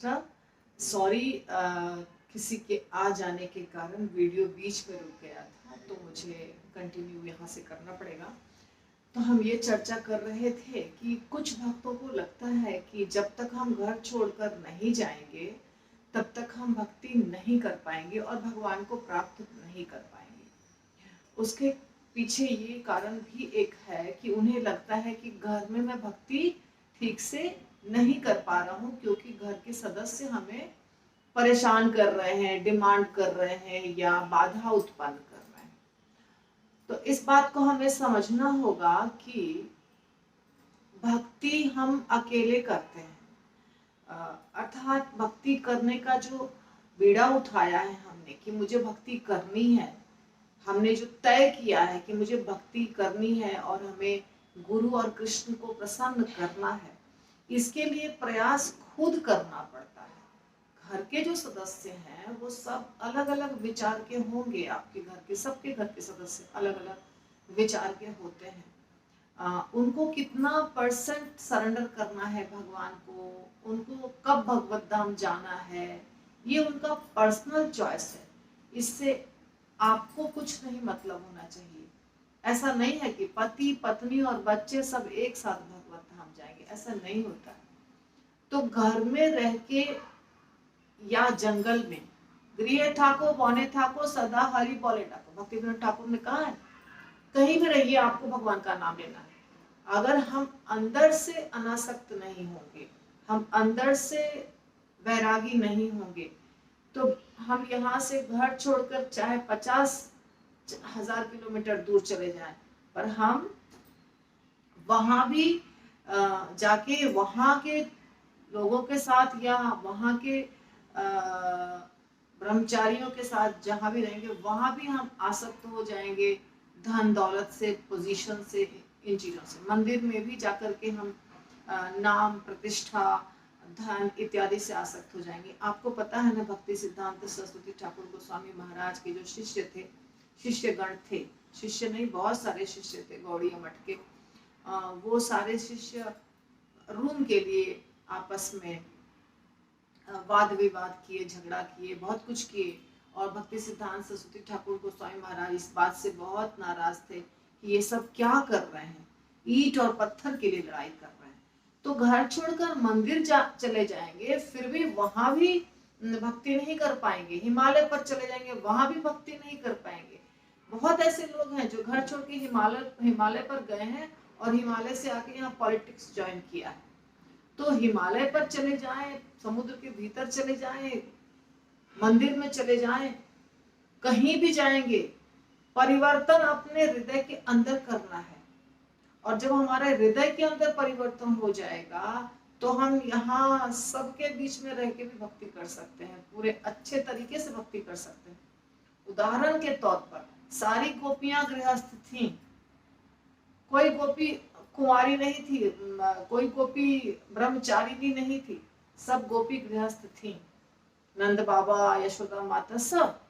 अच्छा, सॉरी, किसी के आ जाने के कारण वीडियो बीच में रुक गया था, तो मुझे कंटिन्यू यहाँ से करना पड़ेगा। तो हम ये चर्चा कर रहे थे कि कुछ भक्तों को लगता है कि जब तक हम घर छोड़कर नहीं जाएंगे तब तक हम भक्ति नहीं कर पाएंगे और भगवान को प्राप्त नहीं कर पाएंगे। उसके पीछे ये कारण भी एक है कि उन्हें लगता है कि घर में मैं भक्ति ठीक से नहीं कर पा रहा हूँ, क्योंकि घर के सदस्य हमें परेशान कर रहे हैं, डिमांड कर रहे हैं या बाधा उत्पन्न कर रहे हैं। तो इस बात को हमें समझना होगा कि भक्ति हम अकेले करते हैं। अर्थात भक्ति करने का जो बीड़ा उठाया है हमने कि मुझे भक्ति करनी है, हमने जो तय किया है कि मुझे भक्ति करनी है और हमें गुरु और कृष्ण को प्रसन्न करना है, इसके लिए प्रयास खुद करना पड़ता है। घर के जो सदस्य हैं वो सब अलग अलग विचार के होंगे। आपके घर के, सबके घर के सदस्य अलग अलग विचार के होते हैं। उनको कितना परसेंट सरेंडर करना है भगवान को, उनको कब भगवत धाम जाना है, ये उनका पर्सनल चॉइस है। इससे आपको कुछ नहीं मतलब होना चाहिए। ऐसा नहीं है कि पति पत्नी और बच्चे सब एक साथ भगवत धाम जाएंगे, ऐसा नहीं होता। तो घर में रह के या जंगल में गृह ठाको बौने ठाको सदा हरि बोले ठाको, भक्ति विनोद ठाकुर ने कहा है, कहीं भी रहिए आपको भगवान का नाम लेना है। अगर हम अंदर से अनासक्त नहीं होंगे, हम अंदर से वैरागी नहीं होंगे, तो हम यहाँ से घर छोड़कर चाहे 50,000 किलोमीटर दूर चले जाएं, पर हम वहां भी जाके वहां के लोगों के साथ या वहां के ब्रह्मचारियों के साथ जहां भी रहेंगे, वहां भी हम आसक्त हो जाएंगे धन दौलत से, पोजीशन से, इन चीजों से। मंदिर में भी जाकर के हम नाम प्रतिष्ठा धन इत्यादि से आसक्त हो जाएंगे। आपको पता है ना, भक्ति सिद्धांत सरस्वती ठाकुर गोस्वामी महाराज के जो शिष्य थे, शिष्यगण थे, शिष्य नहीं बहुत सारे शिष्य थे गौड़ीय मठ के, वो सारे शिष्य रूम के लिए आपस में वाद विवाद किए, झगड़ा किए, बहुत कुछ किए। और भक्ति सिद्धांत सरस्वती ठाकुर गोस्वामी महाराज इस बात से बहुत नाराज थे कि ये सब क्या कर रहे हैं, ईंट और पत्थर के लिए लड़ाई कर रहे हैं। तो घर छोड़कर मंदिर चले जाएंगे, फिर भी वहां भी भक्ति नहीं कर पाएंगे। हिमालय पर चले जाएंगे, वहां भी भक्ति नहीं कर पाएंगे। बहुत ऐसे लोग हैं जो घर छोड़ के हिमालय पर गए हैं और हिमालय से आके यहाँ पॉलिटिक्स ज्वाइन किया है। तो हिमालय पर चले जाएं, समुद्र के भीतर चले जाएं, मंदिर में चले जाएं, कहीं भी जाएंगे, परिवर्तन अपने हृदय के अंदर करना है। और जब हमारे हृदय के अंदर परिवर्तन हो जाएगा तो हम यहाँ सबके बीच में रह के भी भक्ति कर सकते हैं, पूरे अच्छे तरीके से भक्ति कर सकते हैं। उदाहरण के तौर पर सारी गोपियां गृहस्थ थीं, कोई गोपी कुंवारी नहीं थी, कोई गोपी ब्रह्मचारिणी नहीं थी, सब गोपी गृहस्थ थी। नंद बाबा, यशोदा माता, सब।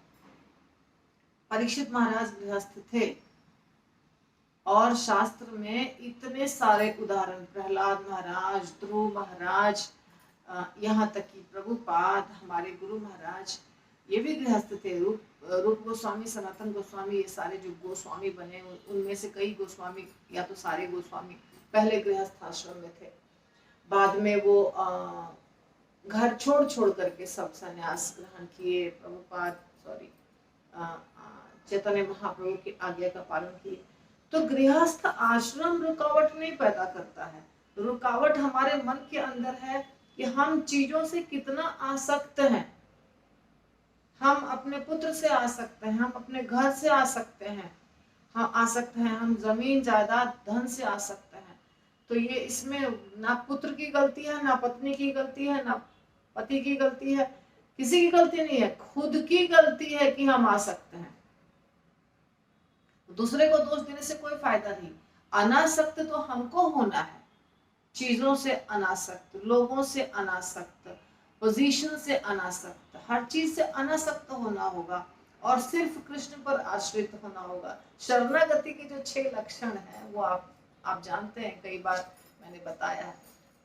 परीक्षित महाराज गृहस्थ थे। और शास्त्र में इतने सारे उदाहरण, प्रहलाद महाराज, ध्रुव महाराज, यहाँ तक कि प्रभुपाद, हमारे गुरु महाराज, ये भी गृहस्थ थे। रूप गोस्वामी, सनातन गोस्वामी, ये सारे जो गोस्वामी बने, उनमें से कई गोस्वामी या तो सारे गोस्वामी पहले गृहस्थ आश्रम में थे। बाद में वो घर छोड़ छोड़ करके सब संन्यास ग्रहण किए। प्रभुपाद चैतन्य महाप्रभु की आज्ञा का पालन किए। तो गृहस्थ आश्रम रुकावट नहीं पैदा करता है, रुकावट हमारे मन के अंदर है कि हम चीजों से कितना आसक्त हैं। हम अपने पुत्र से आ सकते हैं, हम अपने घर से आ सकते हैं, हम आ सकते हैं, हम जमीन जायदाद धन से आ सकते हैं। तो ये इसमें ना पुत्र की गलती है, ना पत्नी की गलती है, ना पति की गलती है, किसी की गलती नहीं है, खुद की गलती है कि हम आ सकते हैं। दूसरे को दोष देने से कोई फायदा नहीं। अनासक्त तो हमको होना है, चीजों से अनासक्त, लोगों से अनासक्त, पोजीशन से अनासक्त, हर चीज से अनासक्त होना होगा और सिर्फ कृष्ण पर आश्रित होना होगा। शरणागति के जो 6 लक्षण हैं वो आप जानते हैं, कई बार मैंने बताया है।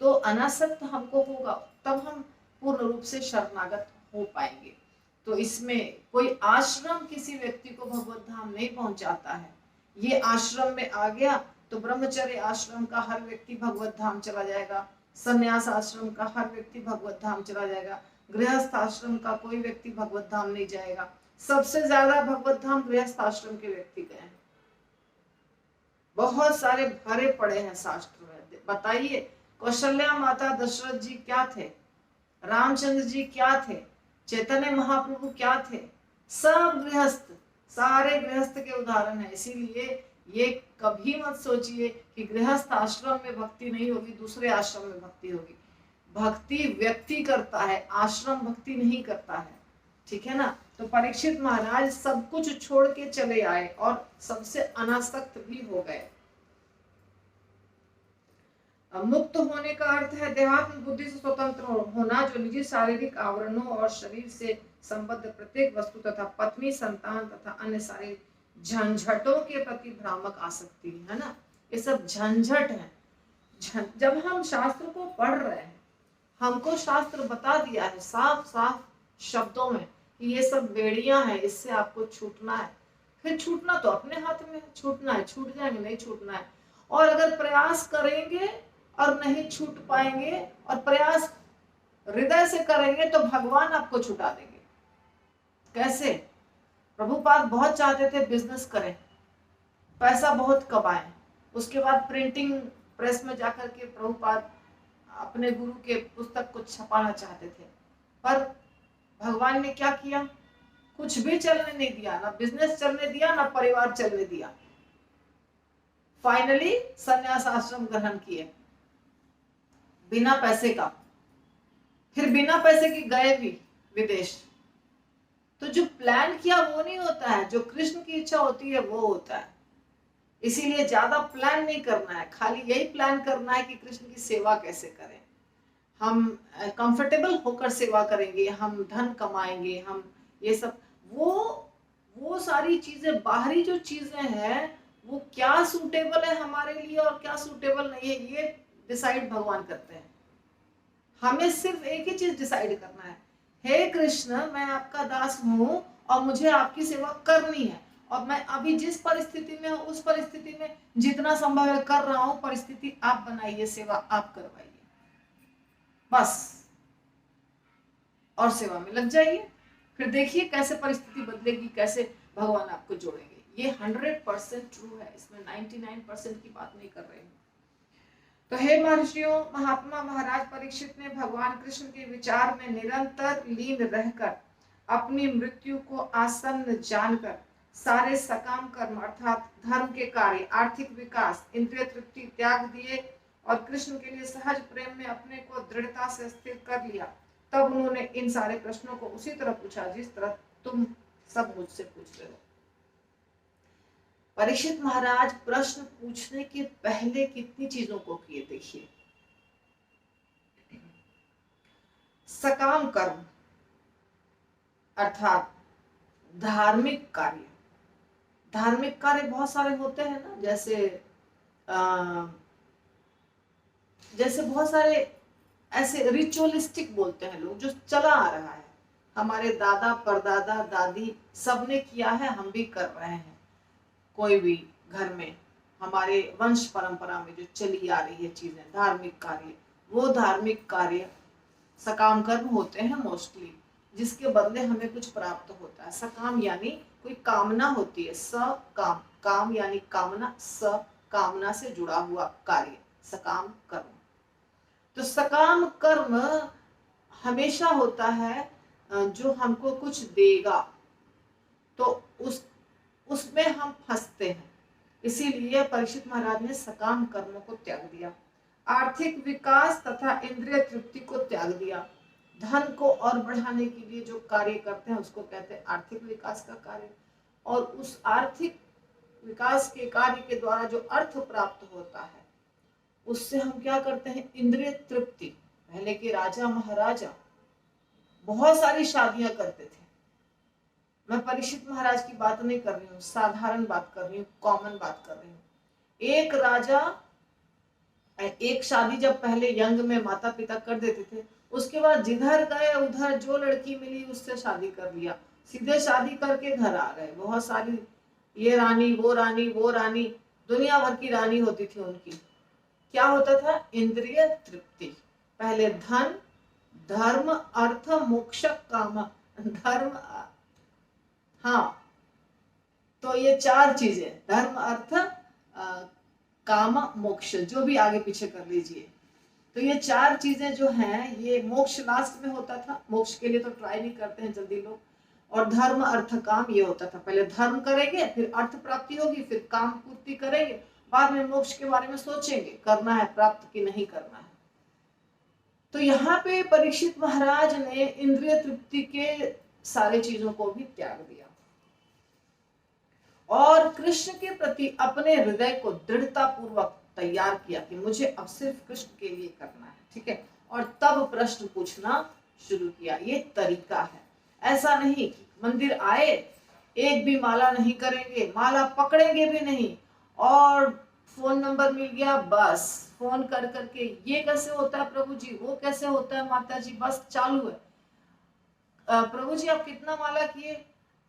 तो अनासक्त हमको होगा, तब हम पूर्ण रूप से शरणागत हो पाएंगे। तो इसमें कोई आश्रम किसी व्यक्ति को भगवत धाम नहीं पहुंचाता है। ये आश्रम में आ गया तो ब्रह्मचर्य आश्रम का हर व्यक्ति भगवत धाम चला जाएगा, संन्यास आश्रम का हर व्यक्ति भगवत धाम चला जाएगा, गृहस्थ आश्रम का कोई व्यक्ति भगवत धाम नहीं जाएगा। सबसे ज्यादा भगवत धाम गृहस्थ आश्रम के व्यक्ति गए हैं। बहुत सारे भरे पड़े हैं शास्त्र में। बताइए, कौशल्या माता दशरथ जी क्या थे, रामचंद्र जी क्या थे, चैतन्य महाप्रभु क्या थे, सब गृहस्थ, सारे गृहस्थ के उदाहरण है। इसीलिए ये कभी मत सोचिए कि गृहस्थ आश्रम में भक्ति नहीं होगी, दूसरे आश्रम में भक्ति होगी। भक्ति व्यक्ति करता है, आश्रम भक्ति नहीं करता है, ठीक है ना। तो परीक्षित महाराज सब कुछ छोड़ के चले आए और सबसे अनासक्त भी हो गए। मुक्त होने का अर्थ है देहात्म बुद्धि से स्वतंत्र होना, जो निजी शारीरिक आवरणों और शरीर से संबद्ध प्रत्येक वस्तु तथा पत्नी, संतान तथा अन्य सारे झंझटों के प्रति भ्रामक आसक्ति है ना। ये सब झंझट है। जब हम शास्त्र को पढ़ रहे हैं, हमको शास्त्र बता दिया है साफ साफ शब्दों में कि ये सब बेड़ियां हैं, इससे आपको छूटना है। फिर छूटना तो अपने हाथ में है, छूटना है छूट जाएंगे, नहीं छूटना है। और अगर प्रयास करेंगे और नहीं छूट पाएंगे और प्रयास हृदय से करेंगे तो भगवान आपको छुटा देंगे। कैसे? प्रभुपाद बहुत चाहते थे बिजनेस करें, पैसा बहुत कमाएं, उसके बाद प्रिंटिंग प्रेस में जाकर के प्रभुपाद अपने गुरु के पुस्तक को छपाना चाहते थे, पर भगवान ने क्या किया? कुछ भी चलने नहीं दिया, ना बिजनेस चलने दिया, ना परिवार चलने दिया। फाइनली संन्यास आश्रम ग्रहण किए बिना पैसे का, फिर बिना पैसे के गए भी विदेश। तो जो प्लान किया वो नहीं होता है, जो कृष्ण की इच्छा होती है वो होता है। इसीलिए ज्यादा प्लान नहीं करना है, खाली यही प्लान करना है कि कृष्ण की सेवा कैसे करें, हम कंफर्टेबल होकर सेवा करेंगे, हम धन कमाएंगे, हम ये सब वो सारी चीजें, बाहरी जो चीजें हैं वो क्या सूटेबल है हमारे लिए और क्या सूटेबल नहीं है, ये डिसाइड भगवान करते हैं। हमें सिर्फ एक ही चीज डिसाइड करना है, हे कृष्ण मैं आपका दास हूँ और मुझे आपकी सेवा करनी है, और मैं अभी जिस परिस्थिति में हूँ उस परिस्थिति में जितना संभव है कर रहा हूँ। परिस्थिति आप बनाइए, सेवा आप करवाइए, बस, और सेवा में लग जाइए। फिर देखिए कैसे परिस्थिति बदलेगी, कैसे भगवान आपको जोड़ेंगे। ये 100% ट्रू है, इसमें 99% की बात नहीं कर रहे हैं। तो हे महर्षियों, महात्मा महाराज परीक्षित ने भगवान कृष्ण के विचार में निरंतर लीन रहकर अपनी मृत्यु को आसन्न जानकर सारे सकाम कर्म अर्थात धर्म के कार्य, आर्थिक विकास, इंद्रिय तृप्ति त्याग दिए और कृष्ण के लिए सहज प्रेम में अपने को दृढ़ता से स्थिर कर लिया। तब उन्होंने इन सारे प्रश्नों को उसी तरह पूछा जिस तरह तुम सब मुझसे पूछ रहे हो। परीक्षित महाराज प्रश्न पूछने के पहले कितनी चीजों को किए देखिए। सकाम कर्म अर्थात धार्मिक कार्य, धार्मिक कार्य बहुत सारे होते हैं ना, जैसे बहुत सारे ऐसे रिचुअलिस्टिक बोलते हैं लोग, जो चला आ रहा है, हमारे दादा परदादा दादी सबने किया है, हम भी कर रहे हैं। कोई भी घर में हमारे वंश परंपरा में जो चली आ रही है चीजें, धार्मिक कार्य, वो धार्मिक कार्य सकाम कर्म होते हैं मोस्टली, जिसके बदले हमें कुछ प्राप्त होता है। सकाम यानी कोई कामना होती है, सकाम, काम यानी कामना, स कामना से जुड़ा हुआ कार्य, सकाम कर्म। तो सकाम कर्म हमेशा होता है जो हमको कुछ देगा, तो उसमें हम फंसते हैं। इसीलिए परीक्षित महाराज ने सकाम कर्मों को त्याग दिया, आर्थिक विकास तथा इंद्रिय तृप्ति को त्याग दिया। धन को और बढ़ाने के लिए जो कार्य करते हैं उसको कहते हैं आर्थिक विकास का कार्य, और उस आर्थिक विकास के कार्य के द्वारा जो अर्थ प्राप्त होता है उससे हम क्या करते हैं, इंद्रिय तृप्ति। पहले के राजा महाराजा बहुत सारी शादियां करते थे। मैं परीक्षित महाराज की बात नहीं कर रही हूँ, साधारण बात कर रही हूँ, कॉमन बात कर रही हूँ। एक राजा एक शादी जब पहले यंग में माता पिता कर देते थे, उसके बाद जिधर गए उधर जो लड़की मिली उससे शादी कर लिया, सीधे शादी करके घर आ गए। बहुत सारी ये रानी वो रानी वो रानी, दुनिया भर की रानी होती थी उनकी। क्या होता था? इंद्रिय तृप्ति। पहले धन, धर्म, अर्थ, मोक्ष, काम। धर्म, हाँ, तो ये चार चीजें, धर्म अर्थ काम मोक्ष, जो भी आगे पीछे कर लीजिए। तो ये चार चीजें जो हैं, ये मोक्ष लास्ट में होता था, मोक्ष के लिए तो ट्राई नहीं करते हैं जल्दी लोग। और धर्म अर्थ काम ये होता था, पहले धर्म करेंगे फिर अर्थ प्राप्ति होगी, फिर काम पूर्ति करेंगे, बाद में मोक्ष के बारे में सोचेंगे करना है प्राप्त कि नहीं करना है। तो यहाँ पे परीक्षित महाराज ने इंद्रिय तृप्ति के सारे चीजों को भी त्याग दिया और कृष्ण के प्रति अपने हृदय को दृढ़ता पूर्वक तैयार किया कि मुझे अब सिर्फ कृष्ण के लिए करना है, ठीक है। और तब प्रश्न पूछना शुरू किया। ये तरीका है, ऐसा नहीं कि मंदिर आए एक भी माला नहीं करेंगे, माला पकड़ेंगे भी नहीं, और फोन नंबर मिल गया बस फोन कर करके ये कैसे होता है प्रभु जी, वो कैसे होता है माता जी, बस चालू है। प्रभु जी आप कितना माला किए?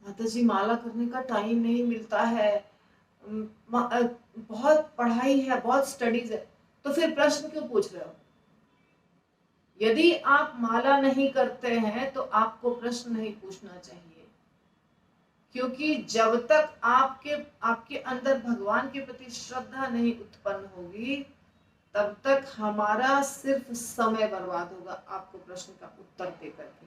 माता जी माला करने का टाइम नहीं मिलता है, बहुत पढ़ाई है, बहुत स्टडीज है। तो फिर प्रश्न क्यों पूछ रहे हो? यदि आप माला नहीं करते हैं तो आपको प्रश्न नहीं पूछना चाहिए, क्योंकि जब तक आपके अंदर भगवान के प्रति श्रद्धा नहीं उत्पन्न होगी तब तक हमारा सिर्फ समय बर्बाद होगा आपको प्रश्न का उत्तर देकर के।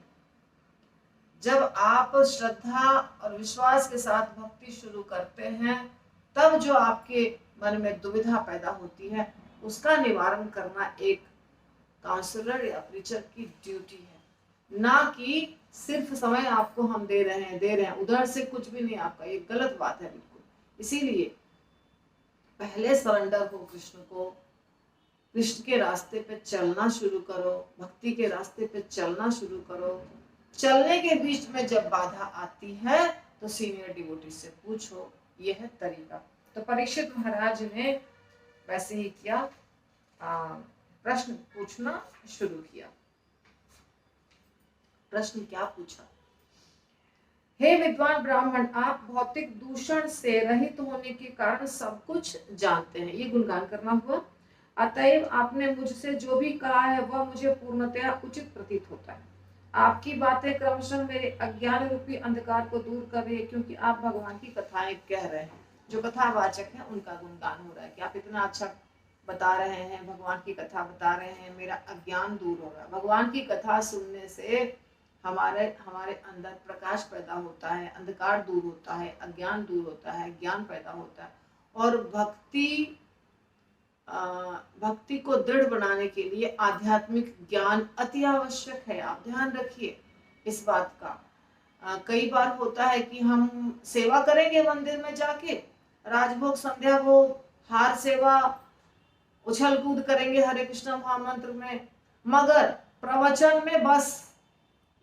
जब आप श्रद्धा और विश्वास के साथ भक्ति शुरू करते हैं तब जो आपके मन में दुविधा पैदा होती है उसका निवारण करना एक काउंसलर या प्रीचर की ड्यूटी है, ना कि सिर्फ समय आपको हम दे रहे हैं उधर से कुछ भी नहीं आपका। ये गलत बात है बिल्कुल। इसीलिए पहले सरेंडर हो कृष्ण को, कृष्ण के रास्ते पे चलना शुरू करो, भक्ति के रास्ते पे चलना शुरू करो। चलने के बीच में जब बाधा आती है तो सीनियर डिवोटी से पूछो, यह है तरीका। तो परीक्षित महाराज ने वैसे ही किया, प्रश्न पूछना शुरू किया। प्रश्न क्या पूछा? हे विद्वान ब्राह्मण, आप भौतिक दूषण से रहित होने के कारण सब कुछ जानते हैं, ये गुणगान करना हुआ। अतएव आपने मुझसे जो भी कहा है वह मुझे पूर्णतया उचित प्रतीत होता है। आपकी बातें क्रमशः मेरे अज्ञान रूपी अंधकार को दूर कर रही है, क्योंकि आप भगवान की कथाएं कह रहे हैं। जो कथावाचक है उनका गुणगान हो रहा है कि आप इतना अच्छा बता रहे हैं, भगवान की कथा बता रहे हैं, मेरा अज्ञान दूर हो रहा है। भगवान की कथा सुनने से हमारे अंदर प्रकाश पैदा होता है, अंधकार दूर होता है, अज्ञान दूर होता है, ज्ञान पैदा होता है। और भक्ति को दृढ़ बनाने के लिए आध्यात्मिक ज्ञान अति आवश्यक है। आप ध्यान रखिए इस बात का। कई बार होता है कि हम सेवा करेंगे मंदिर में जाके, राजभोग संध्या भोग हार सेवा उछल कूद करेंगे हरे कृष्ण महामंत्र में, मगर प्रवचन में बस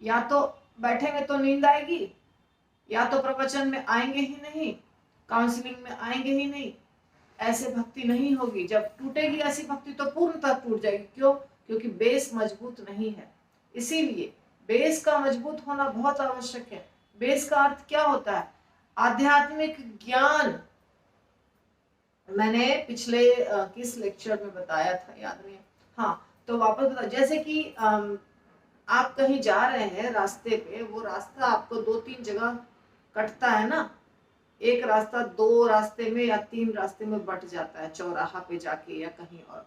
या तो बैठेंगे तो नींद आएगी, या तो प्रवचन में आएंगे ही नहीं, काउंसलिंग में आएंगे ही नहीं। ऐसे भक्ति नहीं होगी। जब टूटेगी ऐसी भक्ति तो पूर्णतः टूट जाएगी। क्यों? क्योंकि बेस मजबूत नहीं है। इसीलिए बेस का मजबूत होना बहुत आवश्यक है। बेस का अर्थ क्या होता है? आध्यात्मिक ज्ञान। मैंने पिछले किस लेक्चर में बताया था याद नहीं, हाँ तो वापस बता। जैसे कि आप कहीं जा रहे हैं रास्ते पे, वो रास्ता आपको 2-3 जगह कटता है ना, एक रास्ता 2 रास्ते में या 3 रास्ते में बट जाता है, चौराहा पे जाके या कहीं और।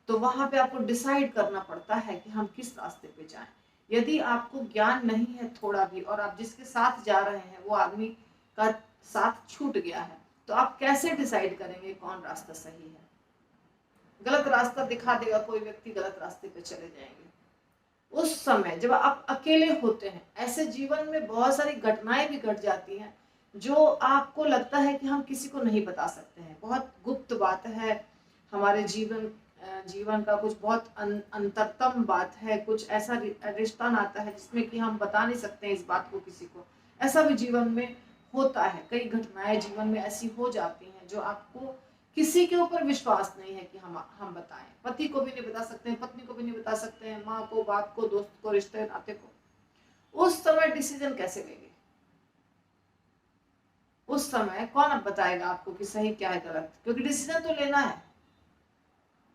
तो वहां पे आपको डिसाइड करना पड़ता है कि हम किस रास्ते पे जाएं। यदि आपको ज्ञान नहीं है थोड़ा भी, और आप जिसके साथ जा रहे हैं वो आदमी का साथ छूट गया है, तो आप कैसे डिसाइड करेंगे कौन रास्ता सही है? गलत रास्ता दिखा देगा कोई व्यक्ति, गलत रास्ते पे चले जाएंगे। उस समय जब आप अकेले होते हैं, ऐसे जीवन में बहुत सारी घटनाएं भी घट जाती हैं जो आपको लगता है कि हम किसी को नहीं बता सकते हैं, बहुत गुप्त बात है हमारे जीवन का, कुछ बहुत अंतरतम बात है, कुछ ऐसा रिश्ता नाता है जिसमें कि हम बता नहीं सकते हैं इस बात को किसी को। ऐसा भी जीवन में होता है। कई घटनाएं जीवन में ऐसी हो जाती हैं जो आपको किसी के ऊपर विश्वास नहीं है कि हम बताएं। पति को भी नहीं बता सकते हैं, पत्नी को भी नहीं बता सकते हैं, माँ को, बाप को, दोस्त को, रिश्ते नाते को। उस समय डिसीजन कैसे लेंगे? उस समय कौन अब बताएगा आपको कि सही क्या है गलत? क्योंकि डिसीजन तो लेना है,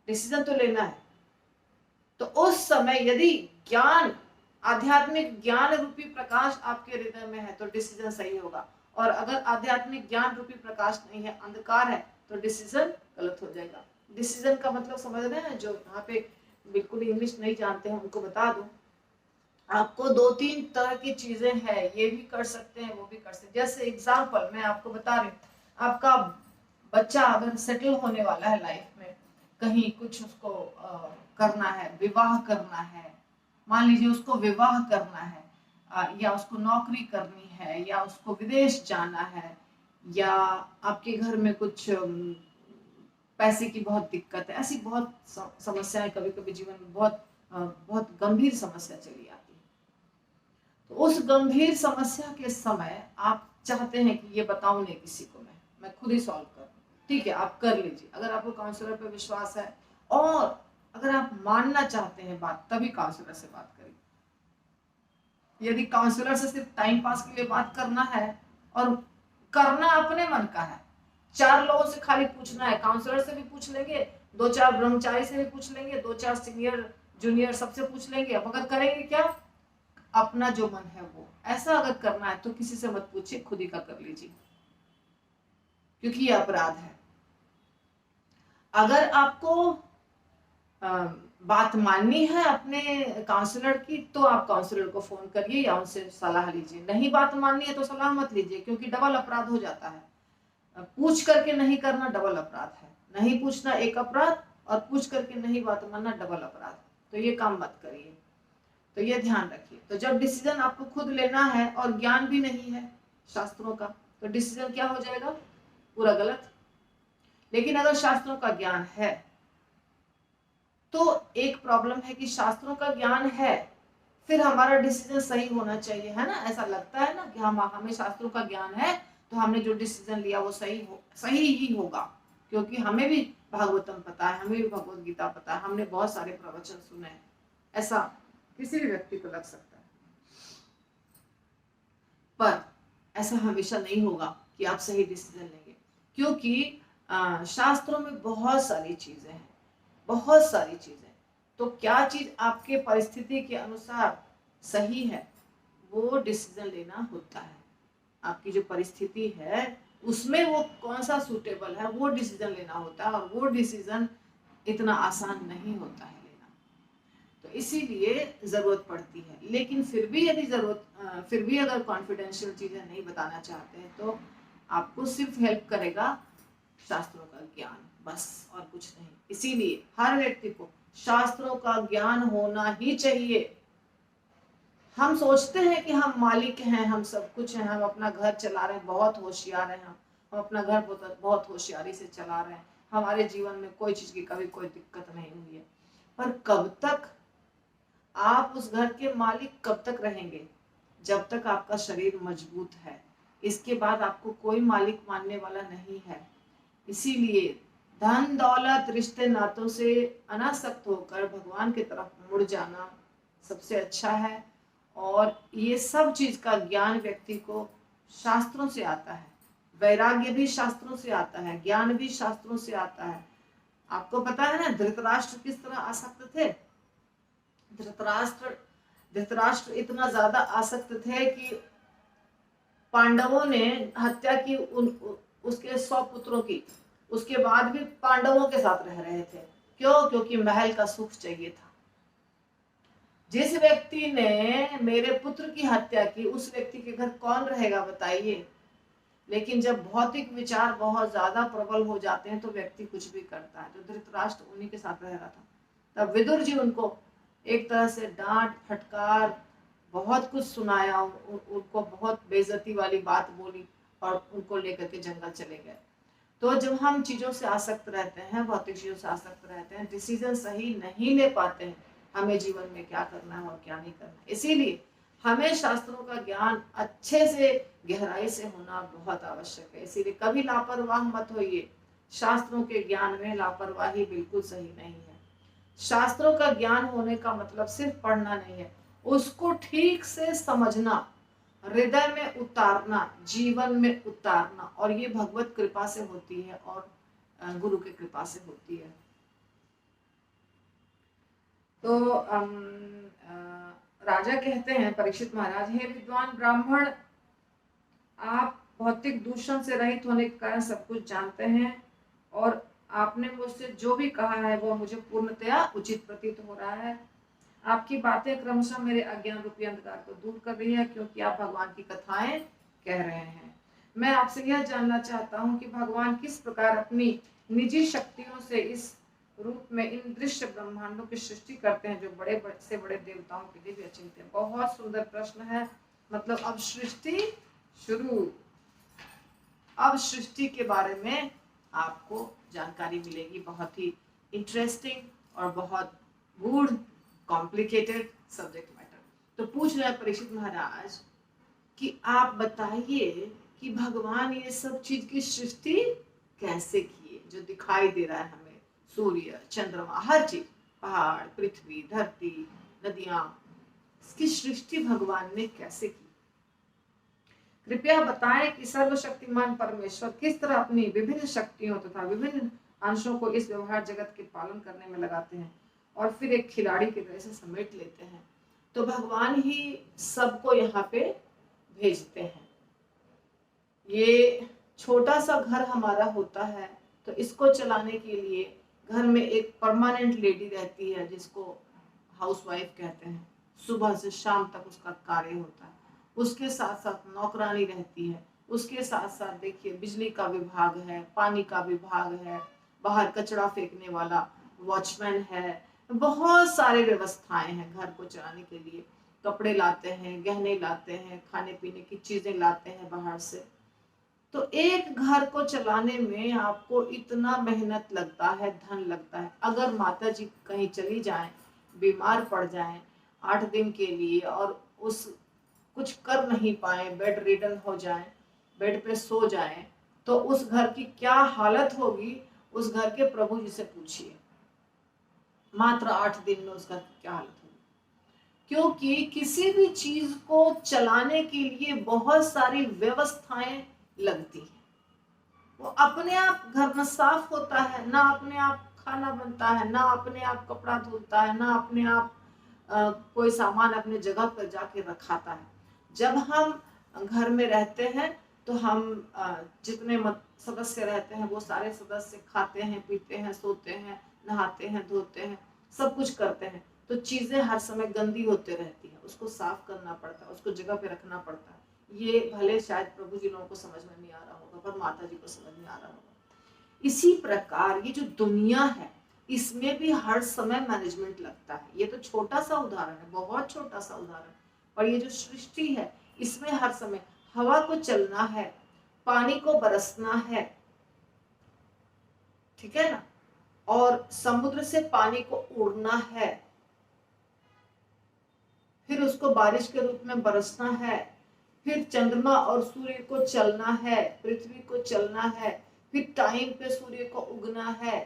डिसीजन तो लेना है। तो उस समय यदि ज्ञान, आध्यात्मिक ज्ञान रूपी प्रकाश आपके हृदय में है तो डिसीजन सही होगा, और अगर आध्यात्मिक ज्ञान रूपी प्रकाश नहीं है, अंधकार है, तो डिसीजन गलत हो जाएगा। डिसीजन का मतलब समझ रहे हैं? जो यहाँ पे बिल्कुल इंग्लिश नहीं जानते हैं उनको बता दूं, आपको 2-3 तरह की चीजें हैं, ये भी कर सकते हैं, वो भी कर सकते हैं। जैसे एग्जाम्पल मैं आपको बता रही हूँ, आपका बच्चा अगर सेटल होने वाला है लाइफ में, कहीं कुछ उसको करना है, विवाह करना है, मान लीजिए उसको विवाह करना है, या उसको नौकरी करनी है, या उसको विदेश जाना है, या आपके घर में कुछ पैसे की बहुत दिक्कत है, ऐसी बहुत समस्याएं कभी कभी जीवन में बहुत गंभीर समस्या चली आती है। तो उस गंभीर समस्या के समय आप चाहते हैं कि ये बताऊं नहीं किसी को, मैं खुद ही सॉल्व करूं, ठीक है, आप कर लीजिए। अगर आपको काउंसलर पे विश्वास है और अगर आप मानना चाहते हैं बात, तभी काउंसलर से बात करिए। यदि काउंसलर से सिर्फ टाइम पास के लिए बात करना है और करना अपने मन का है, 4 लोगों से खाली पूछना है, काउंसलर से भी पूछ लेंगे, 2-4 ब्रह्मचारी से भी पूछ लेंगे, 2-4 सीनियर जूनियर सबसे पूछ लेंगे, अब अगर करेंगे क्या? अपना जो मन है वो। ऐसा अगर करना है तो किसी से मत पूछिए, खुद ही का कर लीजिए, क्योंकि ये अपराध है। अगर आपको बात माननी है अपने काउंसलर की, तो आप काउंसलर को फोन करिए या उनसे सलाह लीजिए। नहीं बात माननी है तो सलाह मत लीजिए, क्योंकि डबल अपराध हो जाता है। पूछ करके नहीं करना डबल अपराध है, नहीं पूछना एक अपराध, और पूछ करके नहीं बात मानना डबल अपराध। तो ये काम मत करिए, तो ये ध्यान रखिए। तो जब डिसीजन आपको खुद लेना है और ज्ञान भी नहीं है शास्त्रों का, तो डिसीजन क्या हो जाएगा? पूरा गलत। लेकिन अगर शास्त्रों का ज्ञान है, तो एक प्रॉब्लम है कि शास्त्रों का ज्ञान है, फिर हमारा डिसीजन सही होना चाहिए, है ना? ऐसा लगता है ना कि हमें शास्त्रों का ज्ञान है तो हमने जो डिसीजन लिया वो सही ही होगा, क्योंकि हमें भी भागवतम पता है, हमें भी भगवत गीता पता है, हमने बहुत सारे प्रवचन सुने हैं। ऐसा किसी भी व्यक्ति को लग सकता है, पर ऐसा हमेशा नहीं होगा कि आप सही डिसीजन लेंगे, क्योंकि शास्त्रों में बहुत सारी चीजें हैं, बहुत सारी चीजें। तो क्या चीज आपके परिस्थिति के अनुसार सही है, वो डिसीजन लेना होता है। आपकी जो परिस्थिति है उसमें वो कौन सा सूटेबल है, वो डिसीजन लेना होता है, और वो डिसीजन इतना आसान नहीं होता है लेना। तो इसीलिए जरूरत पड़ती है। लेकिन फिर भी यदि फिर भी अगर कॉन्फिडेंशियल चीजें नहीं बताना चाहते हैं, तो आपको सिर्फ हेल्प करेगा शास्त्रों का ज्ञान, बस और कुछ नहीं। इसीलिए हर व्यक्ति को शास्त्रों का ज्ञान होना ही चाहिए। हम सोचते हैं कि हम मालिक हैं, हम सब कुछ हैं, हम अपना घर चला रहे हैं, बहुत होशियार हैं, हम अपना घर बहुत होशियारी से चला रहे हैं, हमारे जीवन में कोई चीज की कभी कोई दिक्कत नहीं हुई है। पर कब तक आप उस घर के मालिक कब तक रहेंगे? जब तक आपका शरीर मजबूत है। इसके बाद आपको कोई मालिक मानने वाला नहीं है। इसीलिए धन दौलत रिश्ते नातों से अनासक्त होकर भगवान की तरफ मुड़ जाना सबसे अच्छा है। और ये सब चीज का ज्ञान व्यक्ति को शास्त्रों से आता है, वैराग्य भी शास्त्रों से आता है, ज्ञान भी शास्त्रों से आता है। आपको पता है ना धृतराष्ट्र किस तरह आसक्त थे? धृतराष्ट्र इतना ज्यादा आसक्त थे कि पांडवों ने हत्या की उसके 100 पुत्रों की, उसके बाद भी पांडवों के साथ रह रहे थे। क्यों? क्योंकि महल का सुख चाहिए था। जिस व्यक्ति ने मेरे पुत्र की हत्या की, उस व्यक्ति के घर कौन रहेगा बताइए? लेकिन जब भौतिक विचार बहुत ज्यादा प्रबल हो जाते हैं तो व्यक्ति कुछ भी करता है। तो धृतराष्ट्र उन्हीं के साथ रह रहा था। तब विदुर जी उनको एक तरह से डांट फटकार बहुत कुछ सुनाया, उनको बहुत बेइज्जती वाली बात बोली और उनको लेकर के जंगल चले गए। तो जब हम चीजों से आसक्त रहते हैं, भौतिक चीजों से आसक्त रहते हैं, डिसीजन सही नहीं ले पाते हैं हमें जीवन में क्या करना है और क्या नहीं करना। इसीलिए हमें शास्त्रों का ज्ञान अच्छे से गहराई से होना बहुत आवश्यक है। इसीलिए कभी लापरवाह मत होइए, शास्त्रों के ज्ञान में लापरवाही बिल्कुल सही नहीं है। शास्त्रों का ज्ञान होने का मतलब सिर्फ पढ़ना नहीं है, उसको ठीक से समझना, हृदय में उतारना, जीवन में उतारना, और ये भगवत कृपा से होती है और गुरु की कृपा से होती है। तो राजा कहते हैं परीक्षित महाराज, हे विद्वान ब्राह्मण, आप भौतिक दूषण से रहित होने के कारण सब कुछ जानते हैं, और आपने मुझसे जो भी कहा है वो मुझे पूर्णतया उचित प्रतीत हो रहा है। आपकी बातें क्रमशः मेरे अज्ञान रूपी अंधकार को दूर कर रही है, क्योंकि आप भगवान की कथाएं कह रहे हैं। मैं आपसे यह जानना चाहता हूँ कि भगवान किस प्रकार अपनी निजी शक्तियों से इस रूप में इन दृश्य ब्रह्मांडों की सृष्टि करते हैं, जो बड़े से बड़े देवताओं के लिए भी अचिंत्य है। बहुत सुंदर प्रश्न है। मतलब अब सृष्टि शुरू, अब सृष्टि के बारे में आपको जानकारी मिलेगी, बहुत ही इंटरेस्टिंग और बहुत गूढ़ कॉम्प्लिकेटेड सब्जेक्ट मैटर। तो पूछ रहे हैं परीक्षित महाराज कि आप बताइए कि भगवान ये सब चीज की सृष्टि कैसे किए, जो दिखाई दे रहा है हमें, सूर्य, चंद्रमा, हर चीज, पहाड़, पृथ्वी, धरती, नदियां, इसकी सृष्टि भगवान ने कैसे की। कृपया बताएं कि सर्वशक्तिमान परमेश्वर किस तरह अपनी विभिन्न शक्तियों तथा विभिन्न अंशों को इस व्यवहार जगत के पालन करने में लगाते हैं और फिर एक खिलाड़ी की तरह से समेट लेते हैं। तो भगवान ही सबको यहाँ पे भेजते हैं। ये छोटा सा घर हमारा होता है, तो इसको चलाने के लिए घर में एक परमानेंट लेडी रहती है, जिसको हाउसवाइफ कहते हैं। सुबह से शाम तक उसका कार्य होता है। उसके साथ साथ नौकरानी रहती है, उसके साथ साथ देखिए बिजली का विभाग है, पानी का विभाग है, बाहर कचरा फेंकने वाला वॉचमैन है, बहुत सारे व्यवस्थाएं हैं घर को चलाने के लिए। कपड़े लाते हैं, गहने लाते हैं, खाने पीने की चीजें लाते हैं बाहर से। तो एक घर को चलाने में आपको इतना मेहनत लगता है, धन लगता है। अगर माता जी कहीं चली जाएं, बीमार पड़ जाएं 8 दिन के लिए, और उस कुछ कर नहीं पाए, बेड रिडन हो जाएं, बेड पे सो जाएं, तो उस घर की क्या हालत होगी, उस घर के प्रभु जी से पूछिए। मात्र 8 दिन में उस घर की क्या हालत होगी। क्योंकि किसी भी चीज को चलाने के लिए बहुत सारी व्यवस्थाएं लगती हैं। वो अपने आप घर में साफ होता है ना, अपने आप खाना बनता है ना, अपने आप कपड़ा धुलता है ना, अपने आप कोई सामान अपने जगह पर जाके रखाता है। जब हम घर में रहते हैं तो हम जितने सदस्य रहते हैं वो सारे सदस्य खाते हैं, पीते हैं, सोते हैं, नहाते हैं, धोते हैं, सब कुछ करते हैं। तो चीजें हर समय गंदी होते रहती है, उसको साफ करना पड़ता है, उसको जगह पे रखना पड़ता है। ये भले शायद प्रभु जी लोगों को समझ में नहीं आ रहा होगा, पर माता जी को समझ में आ रहा होगा। इसी प्रकार ये जो दुनिया है, इसमें भी हर समय मैनेजमेंट लगता है। ये तो छोटा सा उदाहरण है, बहुत छोटा सा उदाहरण, पर ये जो सृष्टि है इसमें हर समय हवा को चलना है, पानी को बरसना है, ठीक है ना, और समुद्र से पानी को उड़ना है, फिर उसको बारिश के रूप में बरसना है, फिर चंद्रमा और सूर्य को चलना है, पृथ्वी को चलना है, फिर टाइम पे सूर्य को उगना है,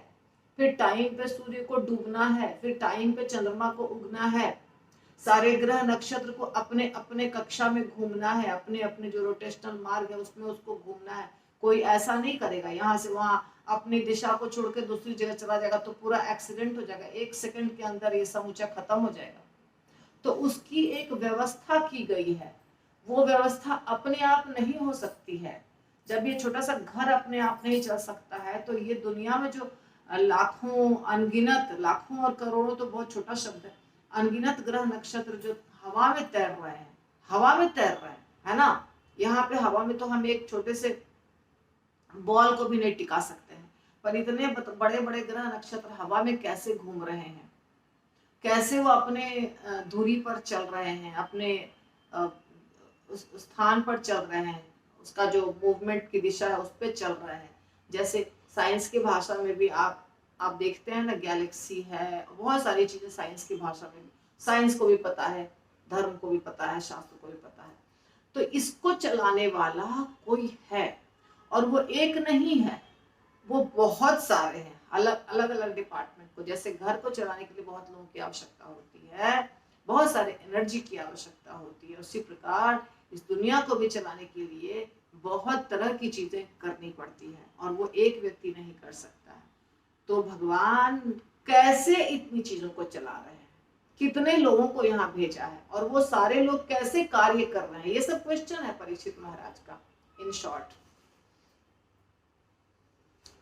फिर टाइम पे सूर्य को डूबना है, फिर टाइम पे चंद्रमा को उगना है। सारे ग्रह नक्षत्र को अपने अपने कक्षा में घूमना है, अपने अपने जो रोटेशनल मार्ग है उसमें उसको घूमना है। कोई ऐसा नहीं करेगा यहाँ से वहां अपनी दिशा को छोड़ के दूसरी जगह चला जाएगा तो पूरा एक्सीडेंट हो जाएगा, 1 सेकंड के अंदर ये समूचा खत्म हो जाएगा। तो उसकी एक व्यवस्था की गई है। वो व्यवस्था अपने आप नहीं हो सकती है। जब ये छोटा सा घर अपने आप नहीं चल सकता है, तो ये दुनिया में जो लाखों अनगिनत, लाखों और करोड़ों तो बहुत छोटा शब्द है, अनगिनत ग्रह नक्षत्र जो हवा में तैर रहे हैं, हवा में तैर रहे हैं, है ना। यहाँ पे हवा में तो हम एक छोटे से बॉल को भी नहीं टिका सकते हैं, पर इतने बड़े बड़े ग्रह नक्षत्र हवा में कैसे घूम रहे हैं, कैसे वो अपने दूरी पर चल रहे हैं, अपने उस स्थान पर चल रहे हैं, उसका जो मूवमेंट की दिशा है उस पर चल रहे हैं। जैसे साइंस की भाषा में भी आप देखते हैं ना, गैलेक्सी है, बहुत सारी चीजें साइंस की भाषा में भी, साइंस को भी पता है, धर्म को भी पता है, शास्त्र को भी पता है। तो इसको चलाने वाला कोई है, और वो एक नहीं है, वो बहुत सारे हैं, अलग अलग अलग डिपार्टमेंट को, जैसे घर को चलाने के लिए बहुत लोगों की आवश्यकता होती है, बहुत सारे एनर्जी की आवश्यकता होती है, उसी प्रकार इस दुनिया को भी चलाने के लिए बहुत तरह की चीजें करनी पड़ती हैं और वो एक व्यक्ति नहीं कर सकता है। तो भगवान कैसे इतनी चीजों को चला रहे हैं, कितने लोगों को यहाँ भेजा है और वो सारे लोग कैसे कार्य कर रहे हैं, ये सब क्वेश्चन है परीक्षित महाराज का। इन शॉर्ट,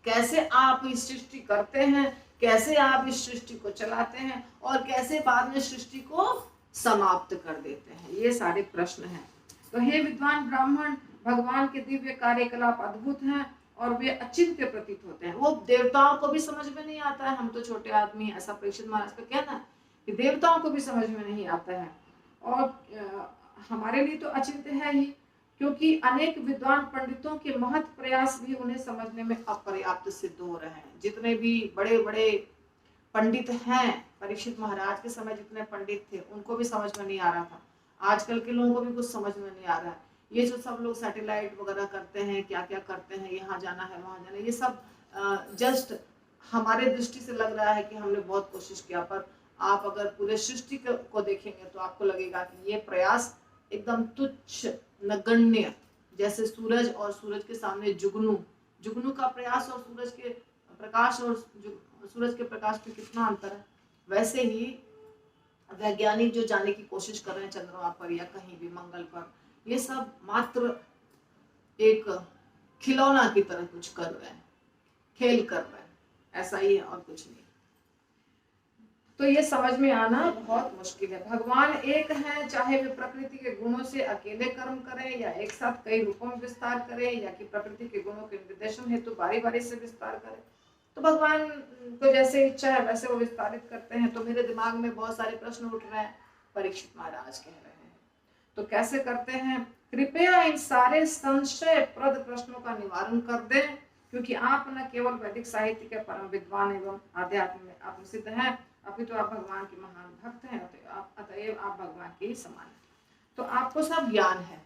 कैसे आप इस सृष्टि करते हैं, कैसे आप इस सृष्टि को चलाते हैं और कैसे बाद में सृष्टि को समाप्त कर देते हैं, ये सारे प्रश्न हैं। तो हे विद्वान ब्राह्मण, भगवान के दिव्य कार्यकलाप अद्भुत हैं और वे अचिंत्य प्रतीत होते हैं। वो देवताओं को भी समझ में नहीं आता है, हम तो छोटे आदमी, ऐसा परीक्षित महाराज का कहना है कि देवताओं को भी समझ में नहीं आता है और हमारे लिए तो अचिंत्य है ही, क्योंकि अनेक विद्वान पंडितों के महत प्रयास भी उन्हें समझने में अपर्याप्त सिद्ध हो रहे हैं। जितने भी बड़े बड़े पंडित हैं, परीक्षित महाराज के समय जितने पंडित थे उनको भी समझ में नहीं आ रहा था, आजकल के लोगों को भी कुछ समझ में नहीं आ रहा है। ये जो सब लोग सैटेलाइट वगैरह करते हैं, क्या क्या करते हैं, यहाँ जाना है वहां जाना है, ये सब जस्ट हमारे दृष्टि से लग रहा है कि हमने बहुत कोशिश किया, पर आप अगर पूरे सृष्टि को देखेंगे तो आपको लगेगा कि ये प्रयास एकदम तुच्छ नगण्य। जैसे सूरज और सूरज के सामने जुगनू, जुगनू का प्रयास और सूरज के प्रकाश और सूरज के प्रकाश में कितना अंतर है। वैसे ही वैज्ञानिक जो जाने की कोशिश कर रहे हैं चंद्रमा पर या कहीं भी मंगल पर, ये सब मात्र एक खिलौना की तरह कुछ कर रहे हैं, खेल कर रहे हैं, ऐसा ही है और कुछ नहीं। तो ये समझ में आना बहुत मुश्किल है। भगवान एक है, चाहे वे प्रकृति के गुणों से अकेले कर्म करें या एक साथ कई रूपों में विस्तार करें या कि प्रकृति के गुणों के निर्देशन हेतु बारी बारी से विस्तार करें। तो भगवान को जैसे इच्छा है वैसे वो विस्तारित करते हैं। तो मेरे दिमाग में बहुत सारे प्रश्न उठ रहे हैं, परीक्षित महाराज कह रहे हैं तो कैसे करते हैं? कृपया इन सारे संशय प्रद प्रश्नों का निवारण कर दें, क्योंकि आप न केवल वैदिक साहित्य के परम विद्वान एवं आध्यात्म में आत्मसिद्ध हैं, अभी तो आप भगवान के महान भक्त हैं, अतएव आप भगवान के ही समान हैं। तो आपको सब ज्ञान है,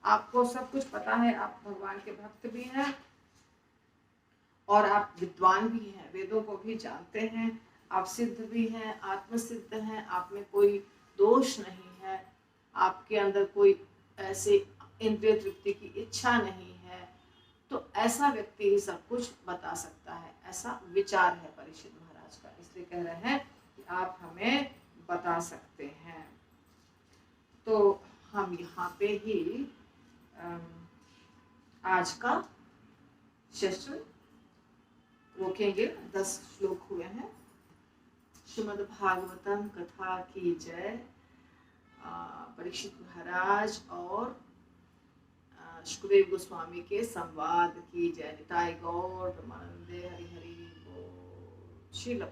आपको सब कुछ पता है, आप भगवान के भक्त भी हैं और आप विद्वान भी हैं, वेदों को भी जानते हैं, आप सिद्ध भी हैं, आत्मसिद्ध हैं, आप में कोई दोष नहीं है, आपके अंदर कोई ऐसे इंद्रिय तृप्ति की इच्छा नहीं है। तो ऐसा व्यक्ति ही सब कुछ बता सकता है, ऐसा विचार है परीक्षित महाराज का। इसलिए कह रहे हैं कि आप हमें बता सकते हैं। तो हम यहाँ पे ही आज का सेशन रोकेंगे। 10 श्लोक हुए हैं। श्रीमद् भागवतम कथा की जय। परीक्षित महाराज और सुखदेव गोस्वामी के संवाद की जय। निताय गौर ब्रह्मानंदे हरि हरि बोल। श्रील